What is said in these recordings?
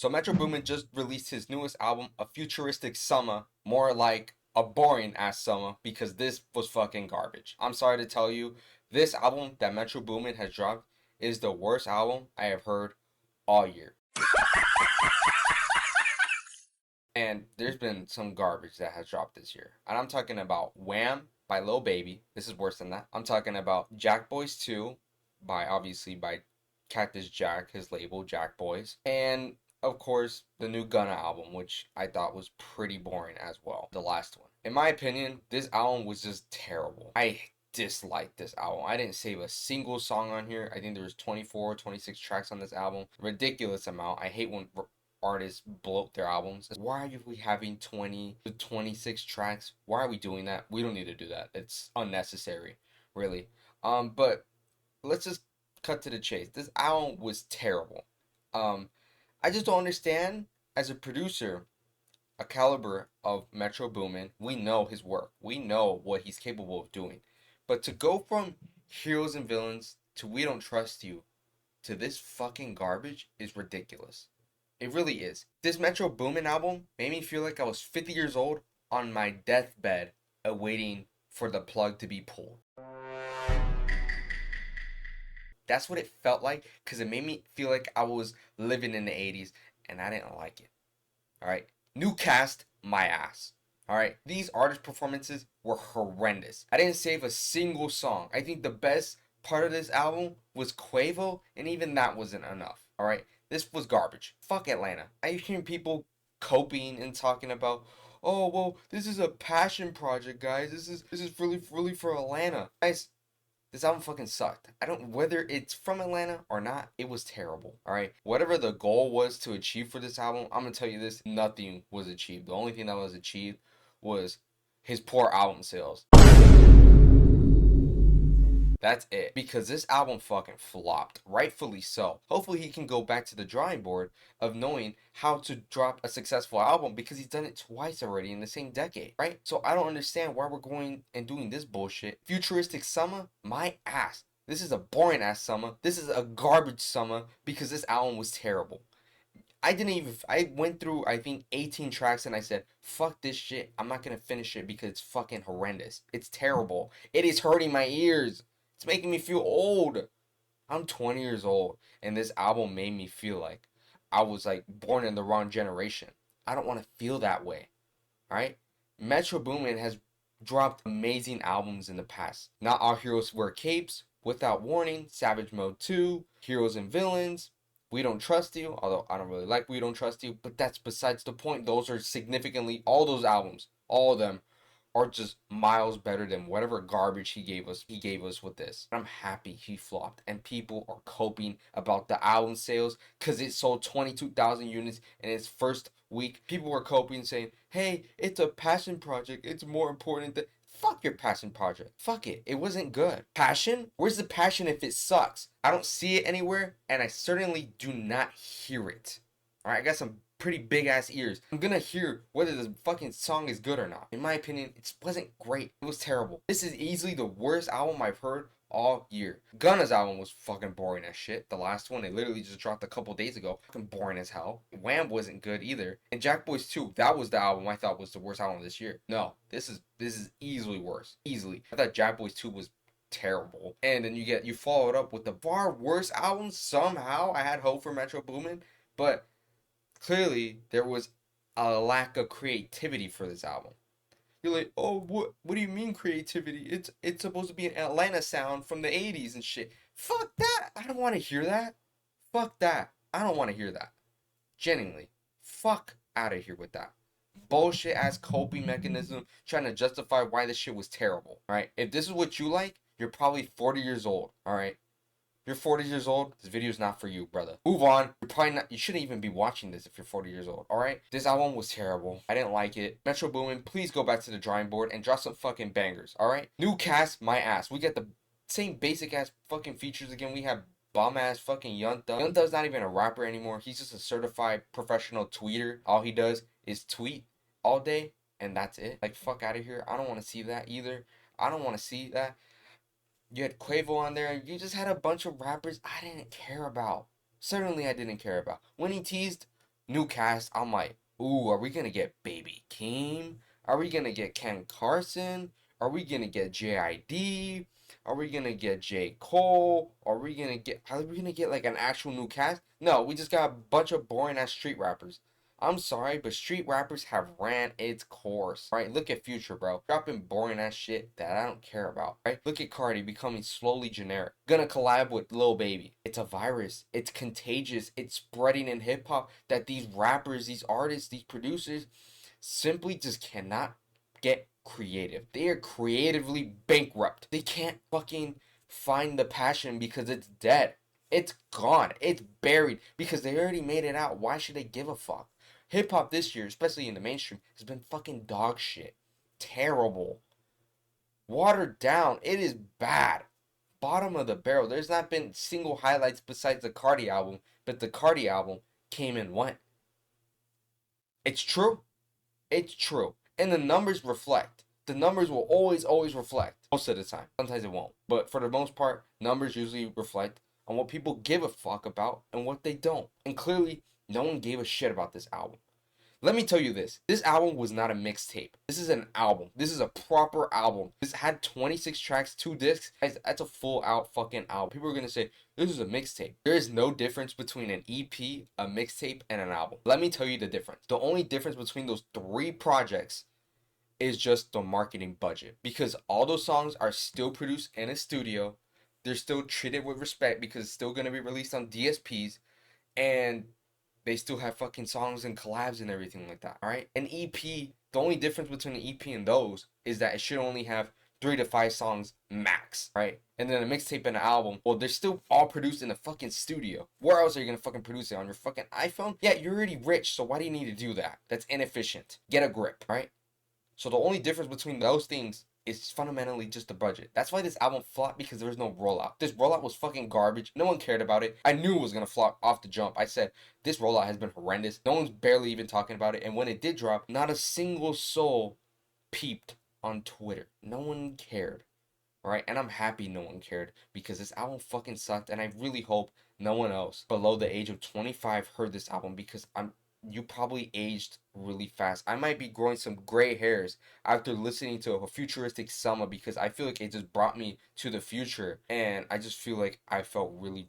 So Metro Boomin just released his newest album, A Futuristic Summa, more like a boring ass summer because this was fucking garbage. I'm sorry to tell you, this album that Metro Boomin has dropped is the worst album I have heard all year. And there's been some garbage that has dropped this year. And I'm talking about Wham by Lil Baby. This is worse than that. I'm talking about Jack Boys 2 by Cactus Jack, his label Jack Boys. And of course, the new Gunna album, which I thought was pretty boring as well. The last one. In my opinion, this album was just terrible. I disliked this album. I didn't save a single song on here. I think there was 24, 26 tracks on this album. Ridiculous amount. I hate when artists bloat their albums. Why are we having 20 to 26 tracks? Why are we doing that? We don't need to do that. It's unnecessary, really. But let's just cut to the chase. This album was terrible. I just don't understand, as a producer, a caliber of Metro Boomin, we know his work. We know what he's capable of doing. But to go from Heroes and Villains to We Don't Trust You to this fucking garbage is ridiculous. It really is. This Metro Boomin album made me feel like I was 50 years old on my deathbed awaiting for the plug to be pulled. That's what it felt like because it made me feel like I was living in the 80s and I didn't like it. Alright? New cast, my ass. Alright? These artist performances were horrendous. I didn't save a single song. I think the best part of this album was Quavo, and even that wasn't enough. Alright? This was garbage. Fuck Atlanta. I hear people coping and talking about, oh well, this is a passion project, guys. This is really for Atlanta. Guys, this album fucking sucked. I don't, whether it's from Atlanta or not, it was terrible. Alright? Whatever the goal was to achieve for this album, I'm gonna tell you this, nothing was achieved. The only thing that was achieved was his poor album sales. That's it. Because this album fucking flopped. Rightfully so. Hopefully he can go back to the drawing board of knowing how to drop a successful album because he's done it twice already in the same decade, right? So I don't understand why we're going and doing this bullshit. Futuristic Summer? My ass. This is a boring ass summer. This is a garbage summer because this album was terrible. I went through, I think, 18 tracks and I said, fuck this shit. I'm not gonna finish it because it's fucking horrendous. It's terrible. It is hurting my ears. It's making me feel old. I'm 20 years old, and this album made me feel like I was like born in the wrong generation. I don't want to feel that way. Alright? Metro Boomin has dropped amazing albums in the past. Not All Heroes Wear Capes, Without Warning, Savage Mode 2, Heroes and Villains, We Don't Trust You, although I don't really like We Don't Trust You, but that's besides the point. Those are significantly, all those albums, all of them, are just miles better than whatever garbage he gave us with this. I'm happy he flopped and people are coping about the album sales because it sold 22,000 units in its first week. People were coping saying, hey, it's a passion project, it's more important than... Fuck your passion project. Fuck it. It wasn't good. Passion? Where's the passion if it sucks? I don't see it anywhere and I certainly do not hear it. Alright, I got some pretty big ass ears. I'm gonna hear whether the fucking song is good or not. In my opinion, it wasn't great. It was terrible. This is easily the worst album I've heard all year. Gunna's album was fucking boring as shit. The last one, it literally just dropped a couple days ago. Fucking boring as hell. Wham wasn't good either. And Jack Boys 2, that was the album I thought was the worst album this year. No, this is easily worse. Easily. I thought Jack Boys 2 was terrible. And then you follow it up with the far worst album. Somehow I had hope for Metro Boomin, but clearly there was a lack of creativity for this album. You're like, oh, what do you mean creativity? It's supposed to be an Atlanta sound from the 80s and shit. Fuck that. I don't want to hear that. Fuck that. I don't want to hear that. Genuinely. Fuck out of here with that. Bullshit ass coping mechanism trying to justify why this shit was terrible. Alright? If this is what you like, you're probably 40 years old. Alright? You're 40 years old, this video's not for you, brother. Move on. You're probably not, you shouldn't even be watching this if you're 40 years old, alright? This album was terrible. I didn't like it. Metro Boomin, please go back to the drawing board and drop some fucking bangers, alright? New cast, my ass. We get the same basic ass fucking features again. We have bum ass fucking Young Thug. Young Thug's not even a rapper anymore. He's just a certified professional tweeter. All he does is tweet all day, and that's it. Like, fuck out of here. I don't want to see that either. I don't want to see that. You had Quavo on there. You just had a bunch of rappers I didn't care about. Certainly I didn't care about. When he teased New cast, I'm like, ooh, are we gonna get Baby Keem? Are we gonna get Ken Carson? Are we gonna get JID? Are we gonna get J. Cole? Are we gonna get like an actual new cast? No, we just got a bunch of boring ass street rappers. I'm sorry, but street rappers have ran its course. Right? Look at Future, bro. Dropping boring ass shit that I don't care about. Right? Look at Cardi becoming slowly generic. Gonna collab with Lil Baby. It's a virus. It's contagious. It's spreading in hip hop that these rappers, these artists, these producers simply just cannot get creative. They are creatively bankrupt. They can't fucking find the passion because it's dead. It's gone. It's buried because they already made it out. Why should they give a fuck? Hip hop this year, especially in the mainstream, has been fucking dog shit. Terrible. Watered down. It is bad. Bottom of the barrel. There's not been single highlights besides the Cardi album, but the Cardi album came and went. It's true. It's true. And the numbers reflect. The numbers will always reflect. Most of the time. Sometimes it won't. But for the most part, numbers usually reflect on what people give a fuck about and what they don't. And clearly, no one gave a shit about this album. Let me tell you this. This album was not a mixtape. This is an album. This is a proper album. This had 26 tracks, 2 discs. Guys, that's a full out fucking album. People are going to say, this is a mixtape. There is no difference between an EP, a mixtape, and an album. Let me tell you the difference. The only difference between those 3 projects is just the marketing budget. Because all those songs are still produced in a studio. They're still treated with respect because it's still going to be released on DSPs. And they still have fucking songs and collabs and everything like that. All right. An EP, the only difference between an EP and those is that it should only have 3 to 5 songs max, right? And then a mixtape and an album, well, they're still all produced in a fucking studio. Where else are you gonna fucking produce it? On your fucking iPhone? Yeah, you're already rich, so why do you need to do that? That's inefficient. Get a grip, right? So the only difference between those things is fundamentally just the budget. That's why this album flopped, because there was no rollout. This rollout was fucking garbage. No one cared about it. I knew it was gonna flop off the jump. I said, this rollout has been horrendous. No one's barely even talking about it. And when it did drop, not a single soul peeped on Twitter. No one cared. Alright, and I'm happy no one cared, because this album fucking sucked, and I really hope no one else below the age of 25 heard this album, because you probably aged really fast. I might be growing some gray hairs after listening to a Futuristic Summa, because I feel like it just brought me to the future, and I just feel like I felt really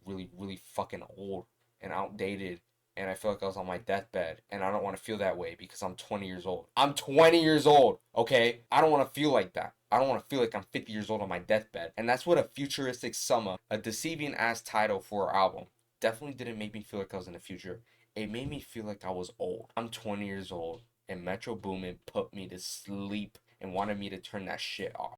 fucking old and outdated, and I feel like I was on my deathbed, and I don't want to feel that way because I'm 20 years old. I'm 20 years old, okay? I don't want to feel like that. I don't want to feel like I'm 50 years old on my deathbed. And that's what a Futuristic Summa, a deceiving ass title for an album, definitely didn't make me feel like I was in the future. It made me feel like I was old. I'm 20 years old, and Metro Boomin put me to sleep and wanted me to turn that shit off.